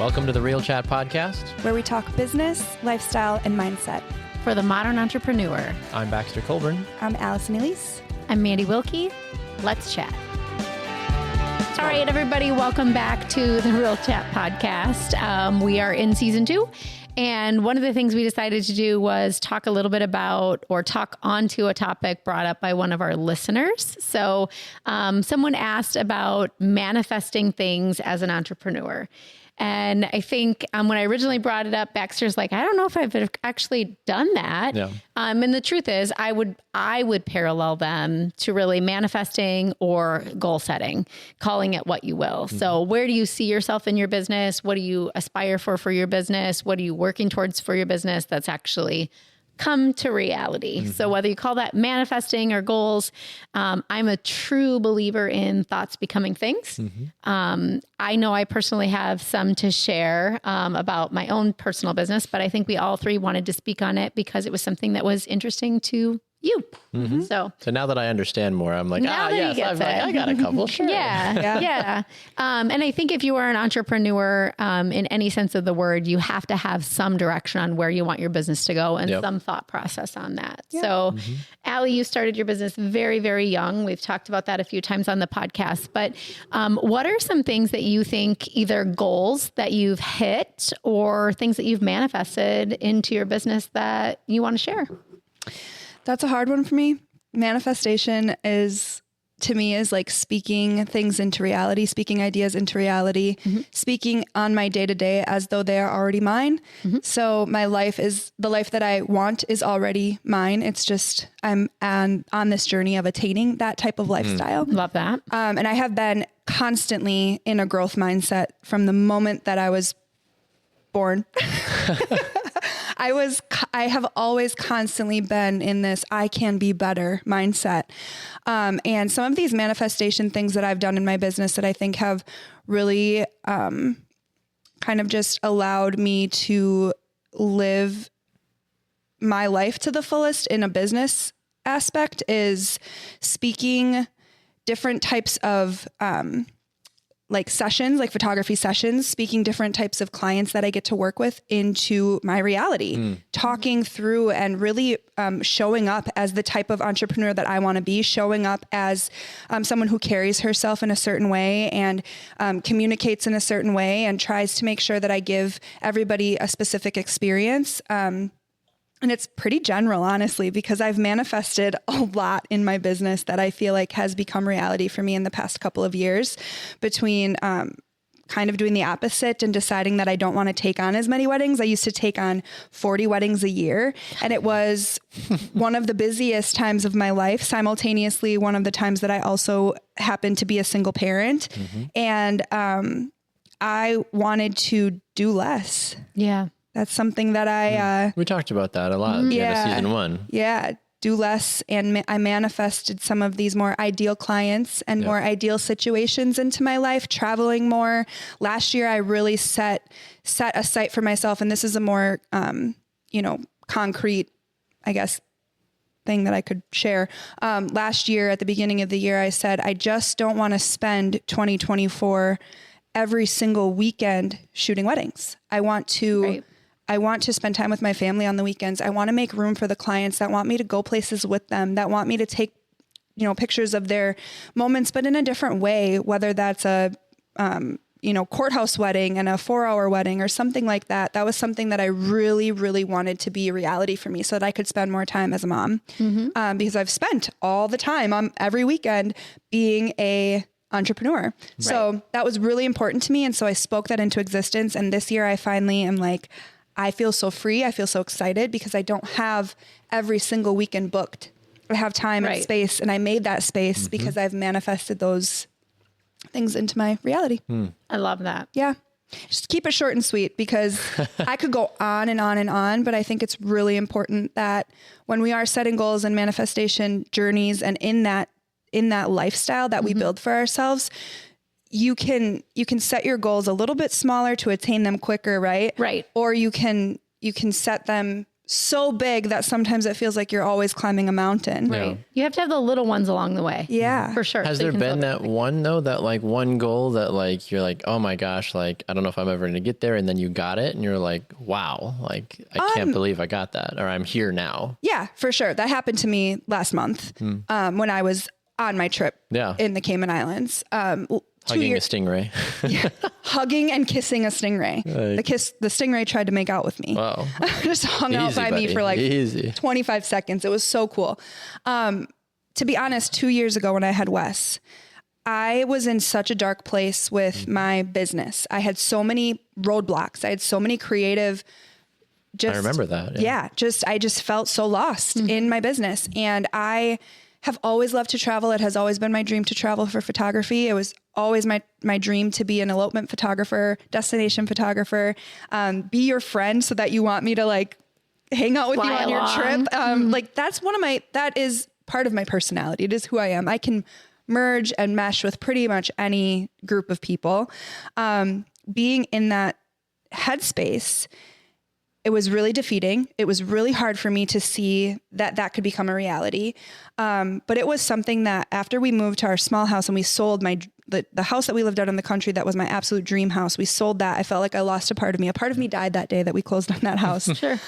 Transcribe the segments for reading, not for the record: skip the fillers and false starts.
Welcome to the Real Chat Podcast, where we talk business, lifestyle, and mindset. For the modern entrepreneur. I'm Baxter Colburn. I'm Allison Elise. I'm Mandi Wilkie. Let's chat. All right, everybody, welcome back to the Real Chat Podcast. We are in season 2. And one of the things we decided to do was talk a little bit about or talk onto a topic brought up by one of our listeners. So someone asked about manifesting things as an entrepreneur. And I think when I originally brought it up, Baxter's like, I don't know if I've actually done that. Yeah. And the truth is, I would parallel them to really manifesting or goal setting, calling it what you will. Mm-hmm. So where do you see yourself in your business? What do you aspire for your business? What are you working towards for your business that's actually come to reality? Mm-hmm. So whether you call that manifesting or goals, I'm a true believer in thoughts becoming things. Mm-hmm. I know I personally have some to share about my own personal business, but I think we all three wanted to speak on it because it was something that was interesting to you. Mm-hmm. So now that I understand more, I'm like, yes, I got a couple. Sure. Yeah. And I think if you are an entrepreneur, in any sense of the word, you have to have some direction on where you want your business to go and some thought process on that. Yep. So Allie, you started your business very, very young. We've talked about that a few times on the podcast, but what are some things that you think, either goals that you've hit or things that you've manifested into your business that you want to share? That's a hard one for me. Manifestation to me is like speaking things into reality, speaking ideas into reality, speaking on my day-to-day as though they are already mine. Mm-hmm. So my life is the life that I want is already mine. It's just, I'm on this journey of attaining that type of lifestyle. Love that. And I have been constantly in a growth mindset from the moment that I was born. I have always constantly been in this, I can be better mindset. And some of these manifestation things that I've done in my business that I think have really, kind of just allowed me to live my life to the fullest in a business aspect is speaking different types of, like sessions, like photography sessions, speaking different types of clients that I get to work with into my reality, talking through and really showing up as the type of entrepreneur that I want to be, showing up as someone who carries herself in a certain way and communicates in a certain way and tries to make sure that I give everybody a specific experience. And it's pretty general, honestly, because I've manifested a lot in my business that I feel like has become reality for me in the past couple of years between kind of doing the opposite and deciding that I don't want to take on as many weddings. I used to take on 40 weddings a year, and it was one of the busiest times of my life, simultaneously one of the times that I also happened to be a single parent. Mm-hmm. And I wanted to do less. Yeah. That's something that we talked about that a lot at the end of season 1. Yeah. Do less. And I manifested some of these more ideal clients and more ideal situations into my life, traveling more. Last year, I really set a sight for myself. And this is a more, concrete, I guess, thing that I could share. Last year, at the beginning of the year, I said, I just don't want to spend 2024 every single weekend shooting weddings. I want to spend time with my family on the weekends. I want to make room for the clients that want me to go places with them, that want me to take, pictures of their moments, but in a different way, whether that's a, courthouse wedding and a 4-hour wedding or something like that. That was something that I really, really wanted to be a reality for me so that I could spend more time as a mom. Mm-hmm. Because I've spent all the time on every weekend being a entrepreneur. Right. So that was really important to me. And so I spoke that into existence. And this year I finally am like, I feel so free. I feel so excited because I don't have every single weekend booked. I have time and space, and I made that space because I've manifested those things into my reality. I love that. Yeah. Just keep it short and sweet because I could go on and on and on, but I think it's really important that when we are setting goals and manifestation journeys and in that lifestyle that we build for ourselves, you can set your goals a little bit smaller to attain them quicker, right? Right. Or you can set them so big that sometimes it feels like you're always climbing a mountain. Right. You have to have the little ones along the way. Yeah. For sure. Has So you there can been celebrate. that one though, that like one goal that like, you're like, oh my gosh, like, I don't know if I'm ever going to get there. And then you got it and you're like, wow, like, I can't believe I got that, or I'm here now. Yeah, for sure. That happened to me last month when I was on my trip in the Cayman Islands. Hugging a stingray. Hugging and kissing a stingray. The stingray tried to make out with me. Wow. Just hung out by me for like 25 seconds. It was so cool. To be honest, 2 years ago when I had Wes, I was in such a dark place with my business. I had so many roadblocks. I had so many creative I remember that. I just felt so lost in my business. And I have always loved to travel. It has always been my dream to travel for photography. It was always my dream to be an elopement photographer, destination photographer, be your friend so that you want me to like hang out with you on your trip. Like that is part of my personality. It is who I am. I can merge and mesh with pretty much any group of people. Being in that headspace, it was really defeating. It was really hard for me to see that could become a reality. But it was something that after we moved to our small house and we sold the house that we lived out in the country, that was my absolute dream house. We sold that. I felt like I lost a part of me. A part of me died that day that we closed on that house. Sure.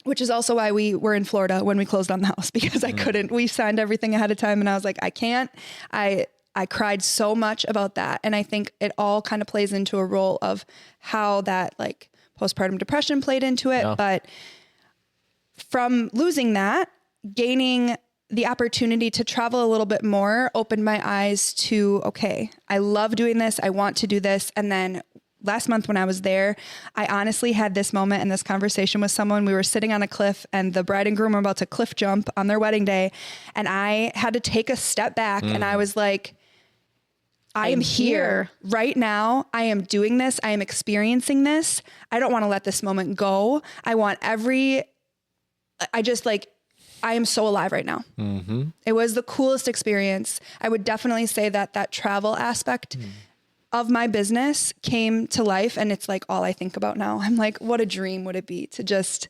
Which is also why we were in Florida when we closed on the house, because I couldn't. We signed everything ahead of time and I was like, I can't. I cried so much about that. And I think it all kind of plays into a role of how that like postpartum depression played into it. Yeah. But from losing that, gaining the opportunity to travel a little bit more opened my eyes to, okay, I love doing this. I want to do this. And then last month when I was there, I honestly had this moment and this conversation with someone. We were sitting on a cliff and the bride and groom were about to cliff jump on their wedding day. And I had to take a step back and I was like, I am here right now. I am doing this. I am experiencing this. I don't want to let this moment go. I am so alive right now. Mm-hmm. It was the coolest experience. I would definitely say that travel aspect of my business came to life, and it's like all I think about now. I'm like, what a dream would it be to just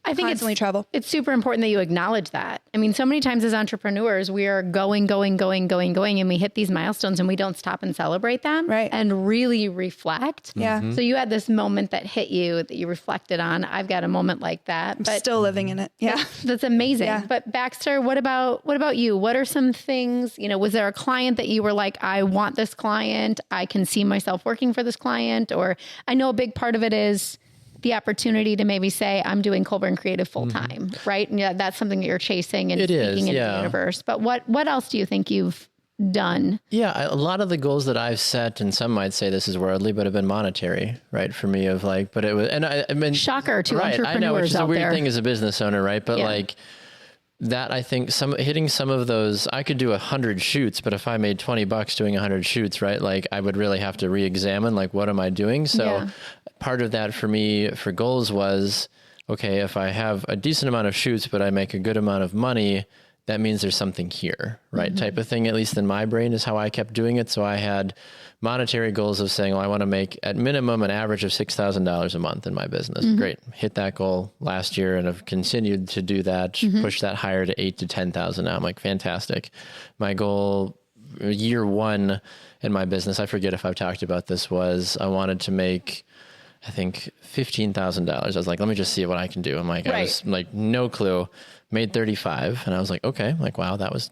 constantly travel. It's super important that you acknowledge that. I mean, so many times as entrepreneurs, we are going, and we hit these milestones and we don't stop and celebrate them and really reflect. Yeah. Mm-hmm. So you had this moment that hit you that you reflected on. I've got a moment like that. I'm still living in it. Yeah. That's amazing. Yeah. But Baxter, what about you? What are some things, was there a client that you were like, I want this client, I can see myself working for this client? Or I know a big part of it is the opportunity to maybe say, I'm doing Colburn Creative full time, right? And yeah, that's something that you're chasing and speaking into the universe. But what else do you think you've done? Yeah, a lot of the goals that I've set, and some might say this is worldly, but have been monetary, right? For me, of like, but it was, and I mean, shocker to entrepreneurs. I know, which is a weird there. Thing as a business owner, right? But like, that I think hitting some of those, I could do 100 shoots, but if I made $20 doing 100 shoots, right? Like I would really have to re-examine, like, what am I doing? So part of that for me for goals was, okay, if I have a decent amount of shoots, but I make a good amount of money, that means there's something here, right? Type of thing, at least in my brain is how I kept doing it. So I had monetary goals of saying, well, I want to make at minimum an average of $6,000 a month in my business. Great. Hit that goal last year and have continued to do that, push that higher to 8,000 to 10,000 now. I'm like, fantastic. My goal year one in my business, I forget if I've talked about this, was I wanted to make, I think, $15,000. I was like, let me just see what I can do. I'm like, I was like, no clue. Made 35, and I was like, okay, I'm like, wow, that was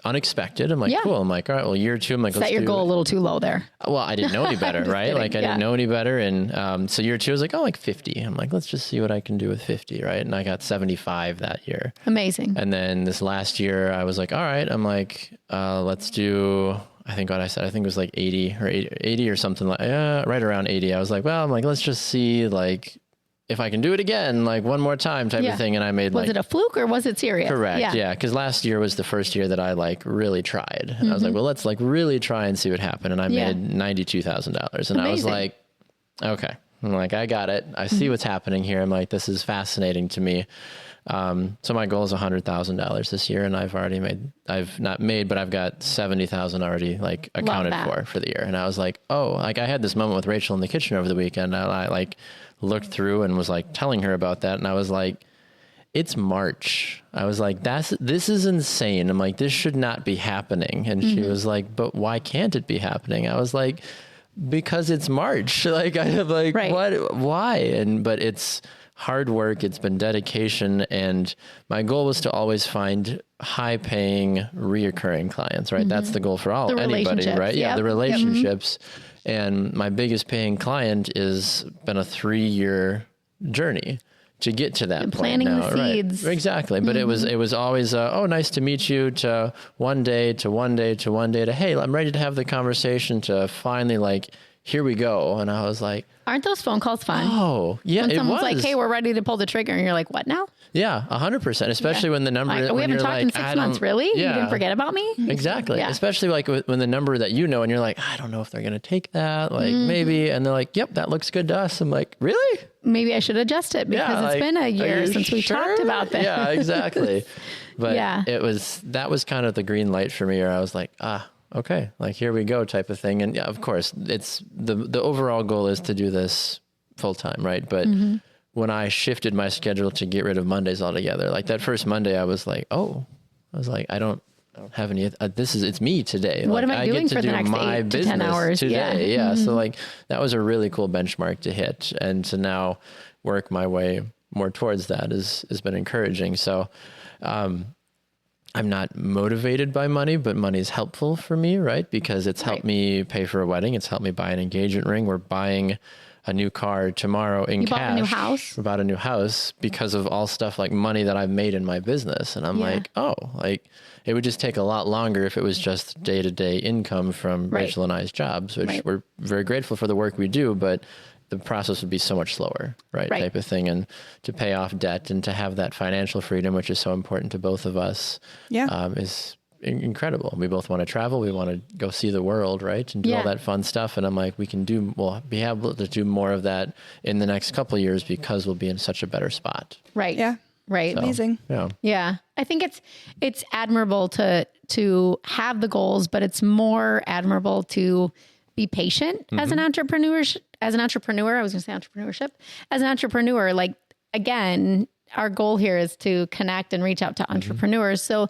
unexpected. I'm like, cool. I'm like, all right, well, year two, I'm like, set your goal a little too low there. Well, I didn't know any better, right? Kidding. Like I didn't know any better. And so year two, I was like, oh, like 50. I'm like, let's just see what I can do with 50, right? And I got 75 that year. Amazing. And then this last year, I was like, all right, I'm like, let's do, I think what I said, I think it was like 80 or something like, right around 80. I was like, well, I'm like, let's just see like, if I can do it again, like one more time type of thing. And I made was it a fluke or was it serious? Correct. Yeah. Cause last year was the first year that I like really tried. And I was like, well, let's like really try and see what happened. And I made $92,000. And I was like, okay, I'm like, I got it. I see what's happening here. I'm like, this is fascinating to me. So my goal is $100,000 this year, and I've got 70,000 already like accounted for the year. And I was like, oh, like I had this moment with Rachel in the kitchen over the weekend. I like looked through and was like telling her about that. And I was like, it's March. I was like, this is insane. I'm like, this should not be happening. And she was like, but why can't it be happening? I was like, because it's March. Like I have like, what, why? But it's hard work. It's been dedication. And my goal was to always find high paying, reoccurring clients, right? That's the goal for anybody, right? Yeah. The relationships. And my biggest paying client is been a 3-year journey to get to that point planting now, the seeds. Right? Exactly. But it was always, nice to meet you, to one day, to, hey, I'm ready to have the conversation, to finally like, here we go. And I was like, aren't those phone calls fun? Oh, yeah, when it someone's was. like, hey, we're ready to pull the trigger. And you're like, what now? Yeah, 100%. Especially when the number, like, we haven't talked in 6 months, really? Yeah. You didn't forget about me? Exactly. Yeah. Especially like when the number that you know, and you're like, I don't know if they're going to take that. Like maybe. And they're like, yep, that looks good to us. I'm like, really? Maybe I should adjust it because it's been a year since we talked about this. Yeah, exactly. But that was kind of the green light for me, where I was like, okay, like here we go type of thing. And yeah, of course it's the overall goal is to do this full time. Right. But when I shifted my schedule to get rid of Mondays altogether, like that first Monday, I was like, I don't have any, it's me today. What like, am I doing for the next 8 to 10 hours today? Yeah. So like that was a really cool benchmark to hit, and to now work my way more towards that has been encouraging. So, I'm not motivated by money, but money is helpful for me, right? Because it's helped me pay for a wedding. It's helped me buy an engagement ring. We're buying a new car tomorrow in cash. You bought a new house? We bought a new house because of all stuff like money that I've made in my business. And I'm like, like it would just take a lot longer if it was just day-to-day income from Rachel and I's jobs, which we're very grateful for the work we do, but the process would be so much slower, right? Type of thing. And to pay off debt and to have that financial freedom, which is so important to both of us, is incredible. We both want to travel. We want to go see the world, right? And do all that fun stuff. And I'm like, we'll be able to do more of that in the next couple of years because we'll be in such a better spot. Right. Yeah. Right. So, amazing. Yeah. Yeah. I think it's admirable to have the goals, but it's more admirable to be patient as an entrepreneur. As an entrepreneur, like, again, our goal here is to connect and reach out to entrepreneurs. So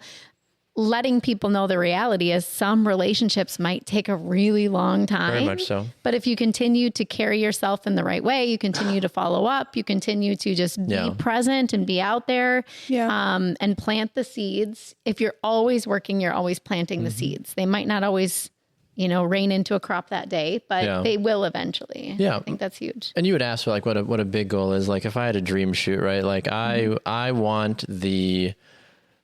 letting people know the reality is some relationships might take a really long time. Very much so. But if you continue to carry yourself in the right way, you continue to follow up, you continue to just be present and be out there and plant the seeds. If you're always working, you're always planting the seeds. They might not always rain into a crop that day, but they will eventually. Yeah. I think that's huge. And you would ask like what a big goal is. Like if I had a dream shoot, right? Like I want the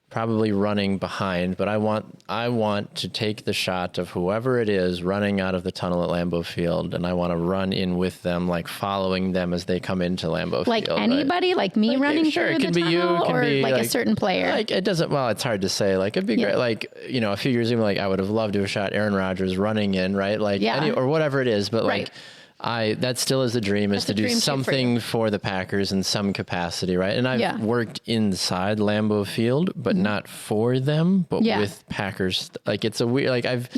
probably running behind, but I want to take the shot of whoever it is running out of the tunnel at Lambeau Field, and I want to run in with them, like following them as they come into Lambeau Field. Like anybody, like me running through the tunnel, or like a certain player? Like it doesn't. Well, it's hard to say. Like it'd be great. Like a few years ago, like I would have loved to have shot Aaron Rodgers running in, right? Like or whatever it is, but like. That still is a dream, is to do something for the Packers in some capacity, right? And I've worked inside Lambeau Field, but not for them, but with Packers. Like it's a weird, like I've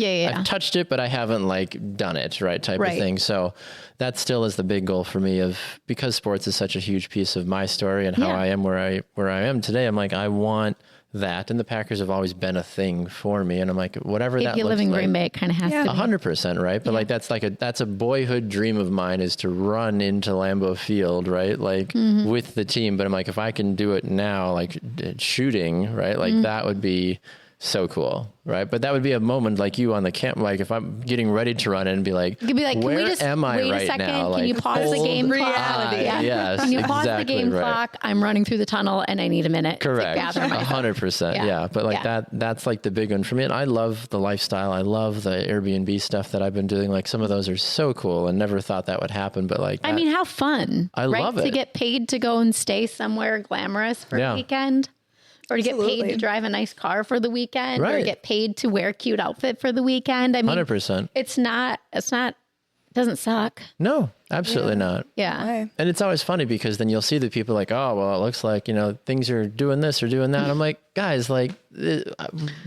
touched it, but I haven't like done it, right? Type of thing. So that still is the big goal for me, because sports is such a huge piece of my story and how I am where I am today. I'm like, I want that, and the Packers have always been a thing for me, and I'm like, whatever that looks like. If you live in Green Bay, it kind of has to be 100%, right? But like that's a boyhood dream of mine, is to run into Lambeau Field, right? Like with the team. But I'm like, if I can do it now, like shooting, right? Like that would be so cool, right? But that would be a moment like you on the camp, like if I'm getting ready to run in and be like, where am I right now? Can like, you pause the game clock? Yes, can you pause the game clock? I'm running through the tunnel and I need a minute to gather myself. 100%. Yeah. But like that's like the big one for me. And I love the lifestyle. I love the Airbnb stuff that I've been doing. Like some of those are so cool, and never thought that would happen. But like, I mean, how fun. I love it. To get paid to go and stay somewhere glamorous for a weekend. Or to get paid to drive a nice car for the weekend, or get paid to wear a cute outfit for the weekend. I mean, 100%. It's not doesn't suck. No, absolutely not. Yeah. Why? And it's always funny because then you'll see the people like, oh, well, it looks like, things are doing this or doing that. I'm like, guys, like, do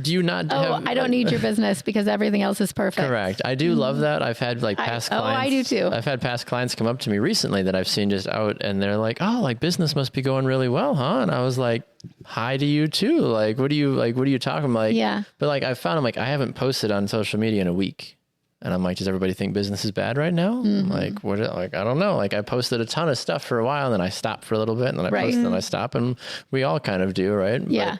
you not have... I don't need your business because everything else is perfect. Correct. I do love that. I've had like past clients. I do too. I've had past clients come up to me recently that I've seen just out and they're like, oh, like business must be going really well, huh? And I was like, hi to you too. Like, what are you talking about? Like, yeah. But like, I found, I'm like, I haven't posted on social media in a week. And I'm like, does everybody think business is bad right now? Mm-hmm. Like, what? Like, I don't know. Like, I posted a ton of stuff for a while, and then I stopped for a little bit, and then I post, and then I stop, and we all kind of do, right? Yeah.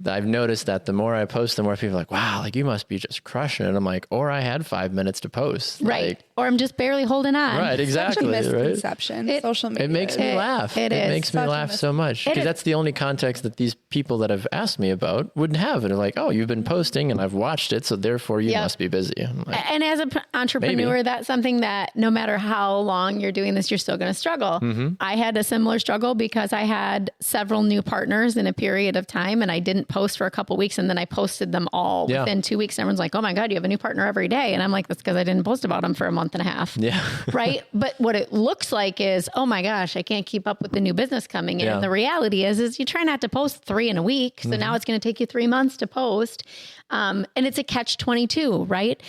But I've noticed that the more I post, the more people are like, wow, like you must be just crushing it. I'm like, or I had 5 minutes to post. Right. Like, or I'm just barely holding on. right, exactly. Such a Right? misconception. Social media. It makes me laugh. It makes me such a laugh so much because that's the only context that these people that have asked me about wouldn't have. And they're like, oh, you've been posting and I've watched it, so therefore you must be busy. I'm like, and as an entrepreneur, that's something that no matter how long you're doing this, you're still going to struggle. Mm-hmm. I had a similar struggle because I had several new partners in a period of time and I didn't post for a couple weeks and then I posted them all within 2 weeks. And everyone's like, oh my God, you have a new partner every day. And I'm like, that's because I didn't post about them for a month and a half. Yeah. Right. But what it looks like is, oh my gosh, I can't keep up with the new business coming in. Yeah. And the reality is you try not to post 3 in a week. So now it's going to take you 3 months to post. And it's a catch-22, right?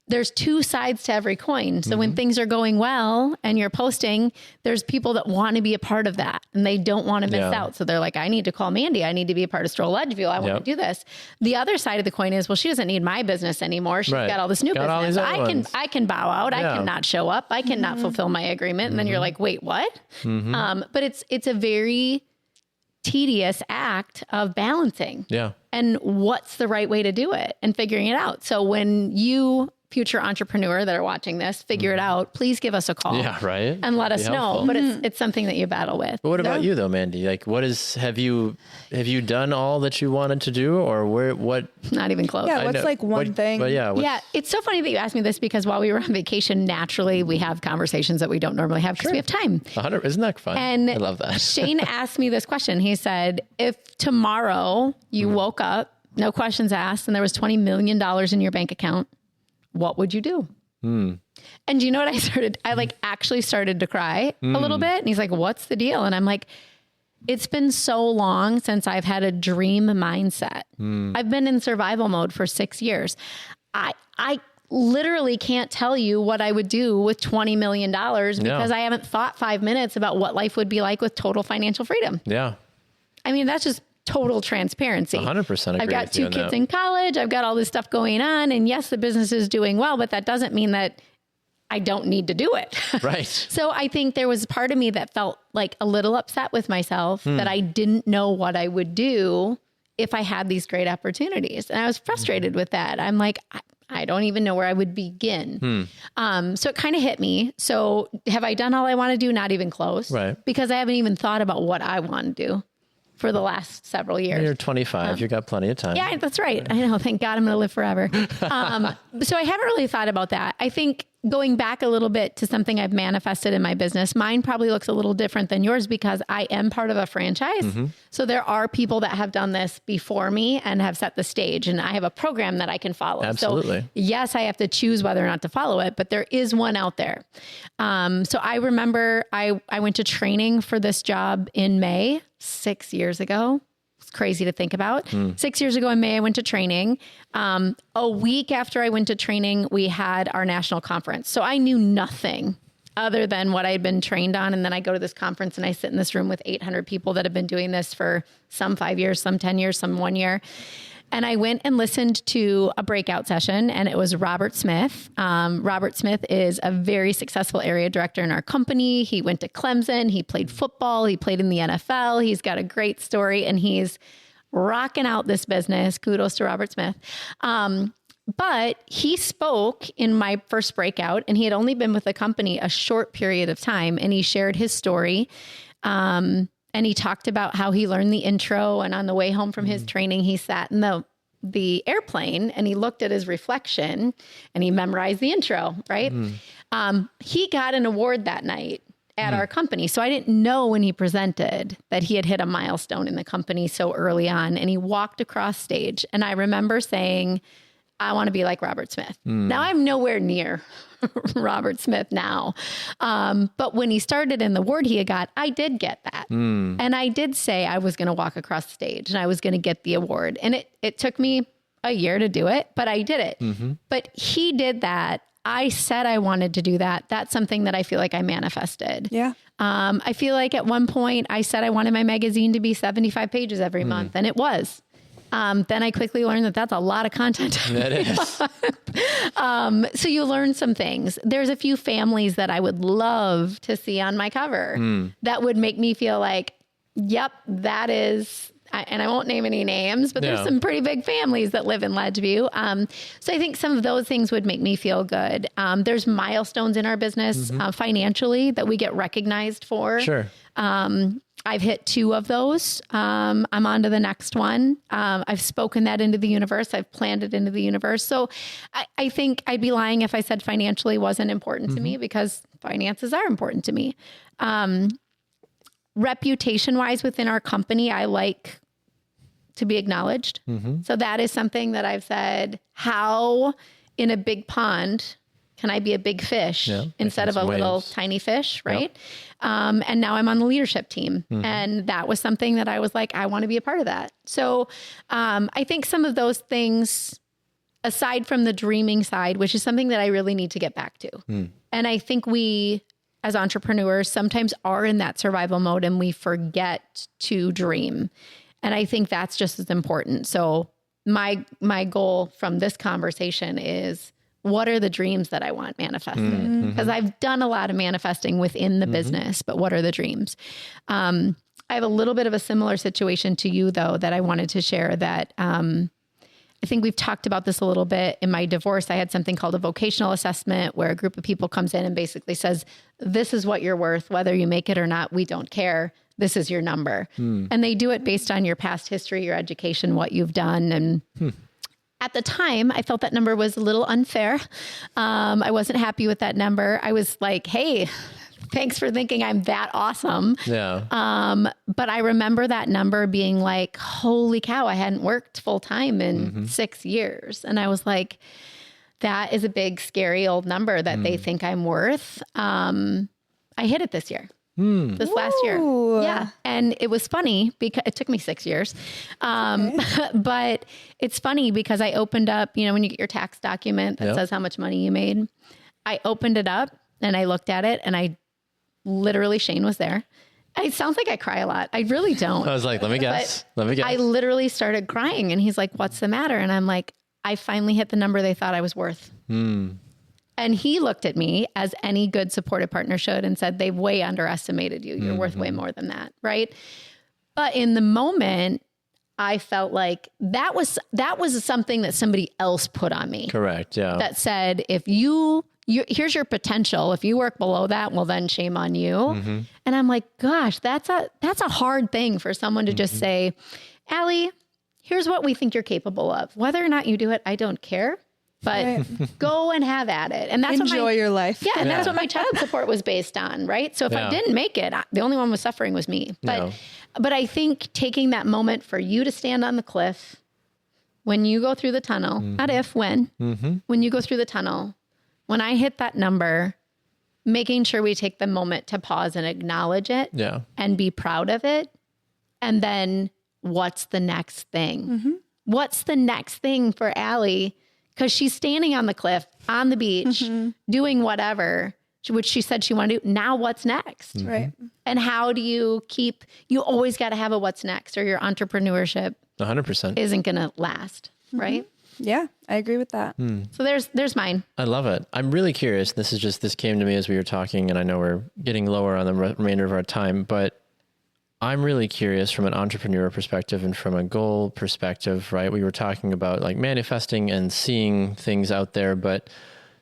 There's 2 sides to every coin. So when things are going well and you're posting, there's people that want to be a part of that and they don't want to miss out. So they're like, I need to call Mandi. I need to be a part of Stroll Edgeview. I want to do this. The other side of the coin is, well, she doesn't need my business anymore. She's got all this new business. I can bow out. I cannot show up. I cannot fulfill my agreement. And then you're like, wait, what? But it's a very tedious act of balancing. Yeah. And what's the right way to do it and figuring it out. So when you, future entrepreneur that are watching this, figure it out, please give us a call. Yeah, right. And let us know. But it's something that you battle with. But what about you though, Mandi? Like have you done all that you wanted to do or what? Not even close. Yeah, what's like one thing? But yeah, it's so funny that you asked me this because while we were on vacation, naturally we have conversations that we don't normally have because we have time. 100, isn't that fun? And I love that. Shane asked me this question. He said, if tomorrow you woke up, no questions asked, and there was $20 million in your bank account, what would you do? And you know what I started? I actually started to cry a little bit. And he's like, what's the deal? And I'm like, it's been so long since I've had a dream mindset. I've been in survival mode for 6 years. I literally can't tell you what I would do with $20 million because I haven't thought 5 minutes about what life would be like with total financial freedom. Yeah. I mean, that's just total transparency. 100% agree. I've got 2 kids in college. I've got all this stuff going on. And yes, the business is doing well, but that doesn't mean that I don't need to do it. Right. So I think there was a part of me that felt like a little upset with myself that I didn't know what I would do if I had these great opportunities. And I was frustrated with that. I'm like, I don't even know where I would begin. So it kind of hit me. So have I done all I want to do? Not even close. Right. Because I haven't even thought about what I want to do for the last several years. You're 25. You got plenty of time. Yeah, that's right. I know. Thank God I'm going to live forever. So I haven't really thought about that. I think going back a little bit to something I've manifested in my business, mine probably looks a little different than yours because I am part of a franchise. So there are people that have done this before me and have set the stage, and I have a program that I can follow. Absolutely. So yes, I have to choose whether or not to follow it, but there is one out there. So I remember I went to training for this job in May 6 years ago. It's crazy to think about. 6 years ago in May, I went to training. A week after I went to training, we had our national conference. So I knew nothing other than what I had been trained on. And then I go to this conference and I sit in this room with 800 people that have been doing this for some 5 years, some 10 years, some 1 year. And I went and listened to a breakout session, and it was Robert Smith. Robert Smith is a very successful area director in our company. He went to Clemson. He played football. He played in the NFL. He's got a great story, and he's rocking out this business. Kudos to Robert Smith. But he spoke in my first breakout, and he had only been with the company a short period of time, and he shared his story. And he talked about how he learned the intro, and on the way home from his training, he sat in the airplane and he looked at his reflection and he memorized the intro, right? He got an award that night at our company. So I didn't know when he presented that he had hit a milestone in the company so early on, and he walked across stage. And I remember saying, I want to be like Robert Smith. Now I'm nowhere near Robert Smith now. But when he started in the award he had got, I did get that. And I did say I was going to walk across the stage and I was going to get the award. And it took me a year to do it, but I did it. But he did that. I said I wanted to do that. That's something that I feel like I manifested. Yeah. I feel like at one point I said I wanted my magazine to be 75 pages every month, and it was. Then I quickly learned that that's a lot of content. That is. So you learn some things. There's a few families that I would love to see on my cover that would make me feel like, yep, that is... and I won't name any names, but there's some pretty big families that live in Ledgeview. So I think some of those things would make me feel good. There's milestones in our business financially that we get recognized for. Sure. I've hit 2 of those. I'm on to the next one. I've spoken that into the universe. I've planned it into the universe. So I think I'd be lying if I said financially wasn't important to me, because finances are important to me. Reputation wise within our company, I like to be acknowledged. So that is something that I've said, how in a big pond can I be a big fish instead of a little tiny fish, right? Yep. And now I'm on the leadership team. And that was something that I was like, I want to be a part of that. So I think some of those things, aside from the dreaming side, which is something that I really need to get back to. And I think we, as entrepreneurs, sometimes are in that survival mode and we forget to dream. And I think that's just as important. So my goal from this conversation is, what are the dreams that I want manifested? Because I've done a lot of manifesting within the business, but what are the dreams? I have a little bit of a similar situation to you, though, that I wanted to share that I think we've talked about this a little bit. In my divorce, I had something called a vocational assessment, where a group of people comes in and basically says, this is what you're worth, whether you make it or not, we don't care. This is your number. And they do it based on your past history, your education, what you've done. And at the time, I felt that number was a little unfair. I wasn't happy with that number. I was like, hey, thanks for thinking I'm that awesome. Yeah. But I remember that number being like, holy cow, I hadn't worked full time in 6 years. And I was like, that is a big, scary old number that they think I'm worth. I hit it this year. This last year. Yeah. And it was funny because it took me 6 years. But it's funny because I opened up, when you get your tax document that says how much money you made, I opened it up and I looked at it and I literally, Shane was there. It sounds like I cry a lot. I really don't. I was like, let me guess. I literally started crying and he's like, what's the matter? And I'm like, I finally hit the number they thought I was worth. And he looked at me, as any good supportive partner should, and said, they've way underestimated you. You're worth way more than that. Right. But in the moment, I felt like that was something that somebody else put on me. Correct. Yeah. That said, if here's your potential. If you work below that, well, then shame on you. And I'm like, gosh, that's a hard thing for someone to just say, Allie, here's what we think you're capable of. Whether or not you do it, I don't care. But go and have at it. And that's enjoy your life. Yeah. And that's what my child support was based on. Right. So if I didn't make it, the only one was suffering was me. But I think taking that moment for you to stand on the cliff when you go through the tunnel, not if, when you go through the tunnel, when I hit that number, making sure we take the moment to pause and acknowledge it and be proud of it. And then what's the next thing? What's the next thing for Allie? Because she's standing on the cliff, on the beach, doing whatever, which she said she wanted to do. Now what's next? Right. And how do you always got to have a what's next, or your entrepreneurship 100% isn't going to last. Right. Yeah, I agree with that. So there's mine. I love it. I'm really curious. This came to me as we were talking, and I know we're getting lower on the remainder of our time, but I'm really curious from an entrepreneur perspective and from a goal perspective, right? We were talking about like manifesting and seeing things out there, but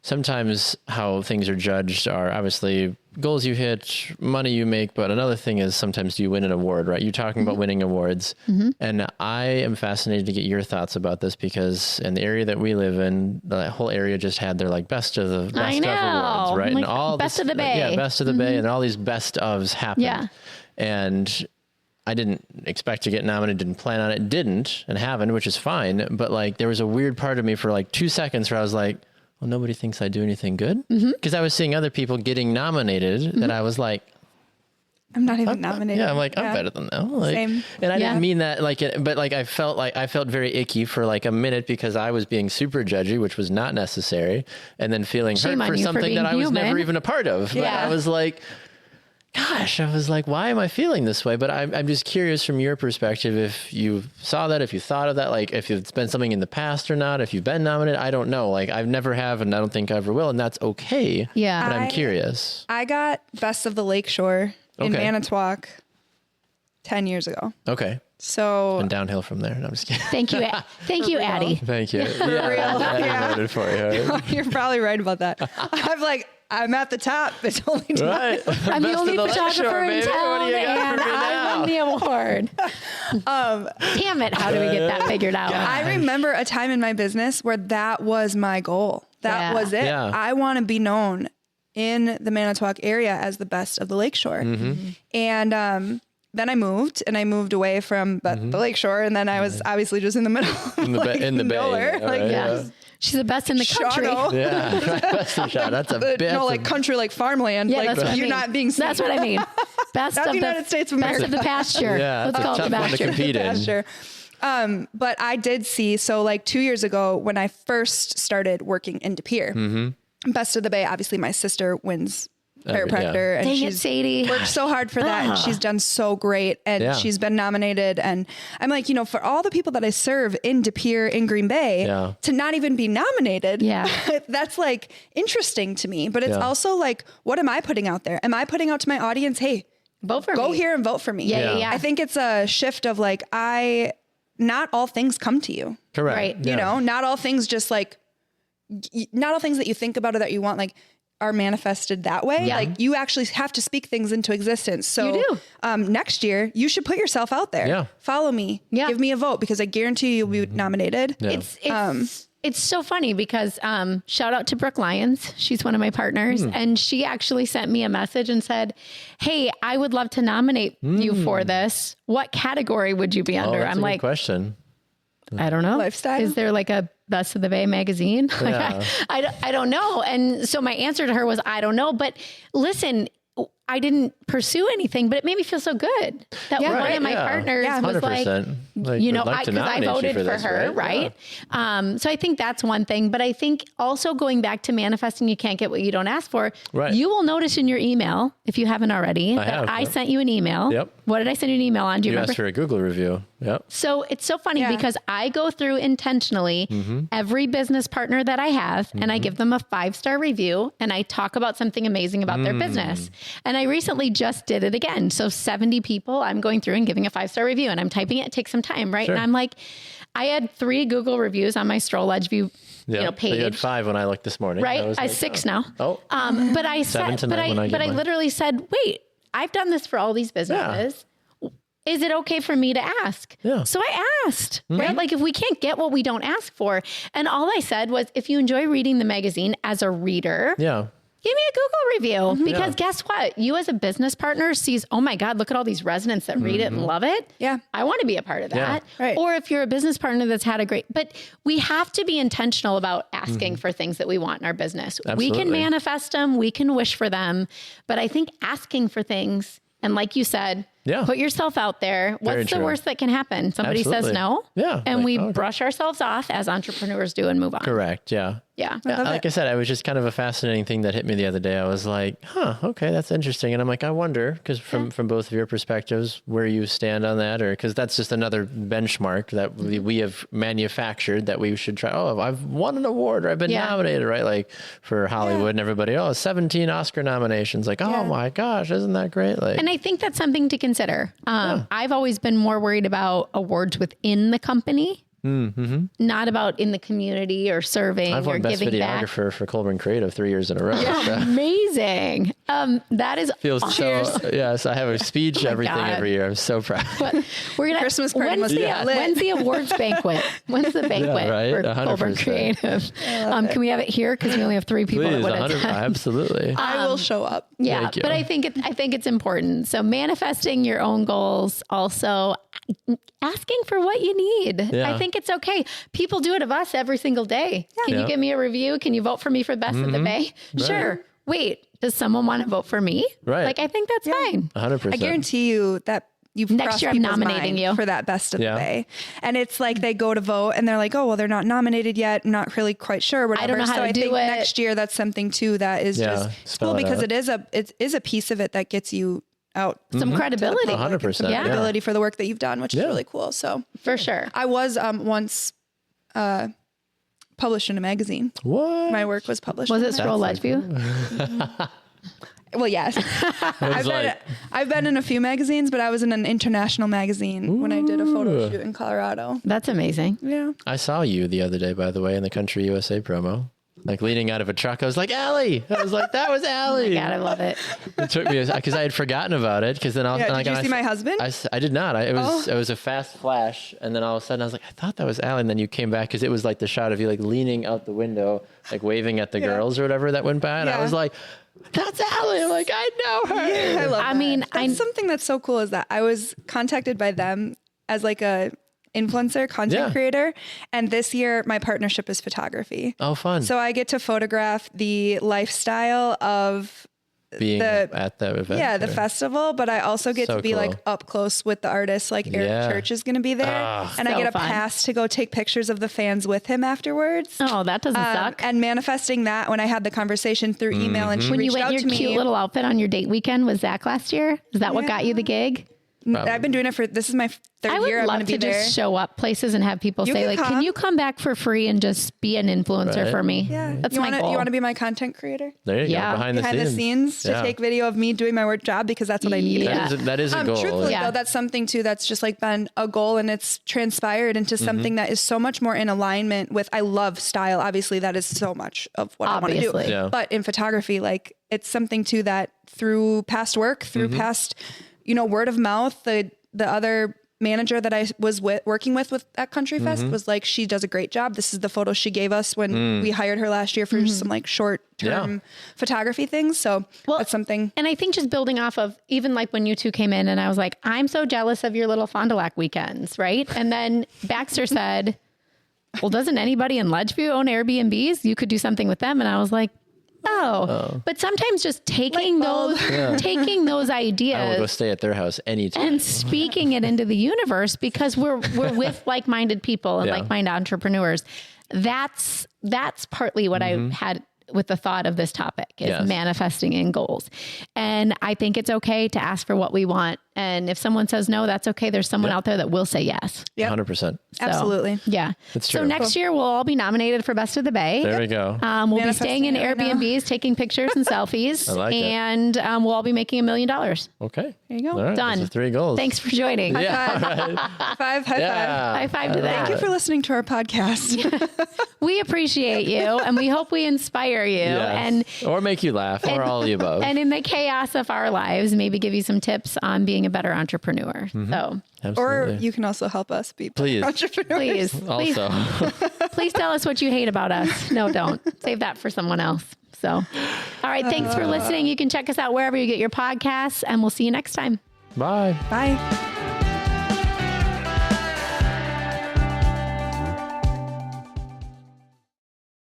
sometimes how things are judged are obviously goals you hit, money you make, but another thing is sometimes do you win an award, right? You're talking about winning awards. And I am fascinated to get your thoughts about this, because in the area that we live in, the whole area just had their like best of awards, right? Like and all best of the Bay. Yeah, best of the Bay, and all these best ofs happened. Yeah. And I didn't expect to get nominated, didn't plan on it, didn't, and haven't, which is fine. But like, there was a weird part of me for like 2 seconds where I was like, well, nobody thinks I do anything good. Because I was seeing other people getting nominated that I was like, I'm not even nominated. Yeah, I'm like, I'm better than them. Like, Same. And I didn't mean that but I felt very icky for like a minute because I was being super judgy, which was not necessary. And then feeling hurt for something that I was never even a part of. But I was like, gosh, why am I feeling this way? But I'm just curious from your perspective, if you saw that, if you thought of that, like if it's been something in the past or not, if you've been nominated, I don't know. Like I've never have, and I don't think I ever will. And that's okay. Yeah. But I'm curious. I got Best of the Lakeshore in Manitowoc 10 years ago. Okay. So and downhill from there. No, I'm just kidding. Thank you. Thank you, Addie. Thank you. I voted for you. You're probably right about that. I'm at the top. It's only right. I'm the only photographer in town, and I won the award. Damn it! How do we get that figured out? I remember a time in my business where that was my goal. That was it. Yeah. I want to be known in the Manitowoc area as the best of the Lakeshore. And then I moved away from the Lakeshore, and then I was obviously just in the middle of in the nowhere. Bay. She's the best in the country. Yeah, best in Chicago. That's a bit. No, like country, like farmland. Yeah, like that's what you're not being seen. That's what I mean. Best of the United States of America. Best of the pasture. Yeah, let's call it the pasture. But I did see, so like 2 years ago when I first started working in De Pere, Best of the Bay, obviously my sister wins chiropractor and she's worked so hard for that and she's done so great and she's been nominated, and I'm like, for all the people that I serve in De Pere, in Green Bay, to not even be nominated, that's like interesting to me. But it's also like, what am I putting out there? Am I putting out to my audience, hey, vote for me, go here and vote for me? I think it's a shift of like, not all things come to you. Correct. Right. Not all things just like, not all things that you think about or that you want, like, are manifested that way. Yeah. Like you actually have to speak things into existence. So you do. Next year you should put yourself out there. Yeah. Follow me. Yeah. Give me a vote because I guarantee you'll be nominated. Yeah. It's so funny because shout out to Brooke Lyons. She's one of my partners. And she actually sent me a message and said, hey, I would love to nominate you for this. What category would you be under? That's I'm a like, good question. I don't know. Lifestyle? Is there like a Best of the Bay magazine? Yeah. I don't know. And so my answer to her was, I don't know. But listen, I didn't pursue anything, but it made me feel so good that one of my partners was like, because I voted for her, right? Yeah. So I think that's one thing. But I think also going back to manifesting, you can't get what you don't ask for. Right. You will notice in your email, if you haven't already, I sent you an email. Yep. What did I send you an email on? Do you remember? Asked for a Google review. Yep. So it's so funny because I go through intentionally every business partner that I have and I give them a 5-star review and I talk about something amazing about their business. And I recently just did it again. So 70 people I'm going through and giving a 5-star review, and I'm typing it. It takes some time, right? Sure. And I'm like, I had 3 Google reviews on my Stroll Edgeview page. So you had 5 when I looked this morning. Right. I have 6 now. Oh. But I said, I literally said, wait, I've done this for all these businesses. Yeah. Is it okay for me to ask? Yeah. So I asked, right? Like if we can't get what we don't ask for. And all I said was, if you enjoy reading the magazine as a reader, give me a Google review, because guess what? You as a business partner sees, oh my God, look at all these residents that read it and love it. Yeah. I want to be a part of that. Yeah. Right. Or if you're a business partner that's had a great, but we have to be intentional about asking for things that we want in our business. Absolutely. We can manifest them. We can wish for them. But I think asking for things, and like you said, put yourself out there. What's the worst that can happen? Somebody says no. Yeah. And we brush ourselves off as entrepreneurs do and move on. Correct. Yeah. Yeah. Like I said, it was just kind of a fascinating thing that hit me the other day. I was like, okay, that's interesting. And I'm like, I wonder, because from both of your perspectives, where you stand on that, or because that's just another benchmark that we have manufactured that we should try. Oh, I've won an award, or I've been nominated, right? Like for Hollywood and everybody, 17 Oscar nominations. Like, oh my gosh, isn't that great? Like, and I think that's something to consider. I've always been more worried about awards within the company. Not about in the community or serving or giving back. I've won Best Videographer for Colburn Creative 3 years in a row. Yeah, so. Amazing. That is Feels awesome. so, yes, I have a speech, everything God. every year. I'm so proud. We're gonna Christmas party when's must the, be lit. when's the awards banquet? When's the banquet right? for 100%. Colburn Creative? Can we have it here? Because we only have 3 people Please, that would 100, attend. absolutely. I will show up. Yeah, Thank you. but I think it's important. So manifesting your own goals, also asking for what you need. Yeah. I think it's okay. People do it of us every single day. Can you Yeah. give me a review? Can you vote for me for the best of the Bay? Sure. Wait, does someone want to vote for me? Right. Like, I think that's fine. 100%. I guarantee you that you've Next crossed year I'm people's nominating mind you. for that best of the Yeah. Bay. And it's like they go to vote and they're like, oh, well, they're not nominated yet. I'm not really quite sure. Whatever. I don't know how so to I do think it. next year that's something too that is Yeah, just spell cool it because out. it is a piece of it that gets you out Some credibility. 100%. some Yeah. credibility for the work that you've done, which is really cool. So For sure. I was once published in a magazine. What? My work was published. Was in it a Stroll magazine. Ledgeview? Well, yes. I've been in a few magazines, but I was in an international magazine when I did a photo shoot in Colorado. That's amazing. Yeah. I saw you the other day, by the way, in the Country USA promo. Like leaning out of a truck. I was like, Allie. I was like, that was Allie. God, I love it. It took me because I had forgotten about it. Because then I was Yeah, like, did you see my husband? I did not. It was a fast flash, and then all of a sudden I was like, I thought that was Allie. And then you came back because it was like the shot of you like leaning out the window, like waving at the girls or whatever that went by, and I Yeah. was like, that's Allie. I'm like, I know her. I love that. mean, that's something that's so cool is that I was contacted by them as like a influencer content creator. And this year my partnership is photography. Oh, fun. So I get to photograph the lifestyle of Being at that event. yeah, the festival, but I also get So to be cool. like up close with the artist. Like Eric Yeah. Church is going to be there, and I So get a fun. pass to go take pictures of the fans with him afterwards. Oh, that doesn't suck. And manifesting that when I had the conversation through email and she When you reached went out in to your me. cute little outfit on your date weekend with Zach last year, is that what got you the gig? I've been doing it for, this is my third I would year. I'm love going to to be there. just show up places and have people You say, can like, come. can you come back for free and just be an influencer Right. for me? Yeah. That's you my goal. You want to be my content creator? There you Yeah. go. Behind Behind the scenes to Yeah. take video of me doing my work job because that's what I need. Yeah. That is a goal. Truthfully Yeah. though, that's something too that's just like been a goal and it's transpired into something that is so much more in alignment with, I love style. Obviously that is so much of what I want to Obviously. do. Yeah. But in photography, like it's something too that through past work, through past, word of mouth, the other manager that I was working with at Country Fest was like, she does a great job. This is the photo she gave us when we hired her last year for some like short term photography things. So that's something. And I think just building off of even like when you two came in and I was like, I'm so jealous of your little Fond du Lac weekends, right? And then Baxter said, well, doesn't anybody in Ledgeview own Airbnbs? You could do something with them. And I was like, oh. But sometimes just taking those I will go ideas stay at their house anytime. and speaking it into the universe because we're with like-minded people and Yeah. like-minded entrepreneurs. That's partly what I had with the thought of this topic is manifesting in goals. And I think it's okay to ask for what we want. And if someone says no, that's okay. There's someone out there that will say yes. Yep. 100%. So, Absolutely. Yeah. That's So true. next year we'll all be nominated for Best of the Bay. There we go. We'll be staying in Manifesting it right Airbnbs, taking pictures and selfies. I like it. And we'll all be making $1 million. Okay. There you go. All right, Done. those are 3 goals. Thanks for joining. High five. High five to that. Thank you for listening to our podcast. We appreciate you and we hope we inspire you and or make you laugh or all of the above. and in the chaos of our lives, maybe give you some tips on being a better entrepreneur. So Or Absolutely. you can also help us be Please. entrepreneurs. please Also, please tell us what you hate about us. No, don't. Save that for someone else. So, all right. Thanks for listening. You can check us out wherever you get your podcasts and we'll see you next time. bye. Bye.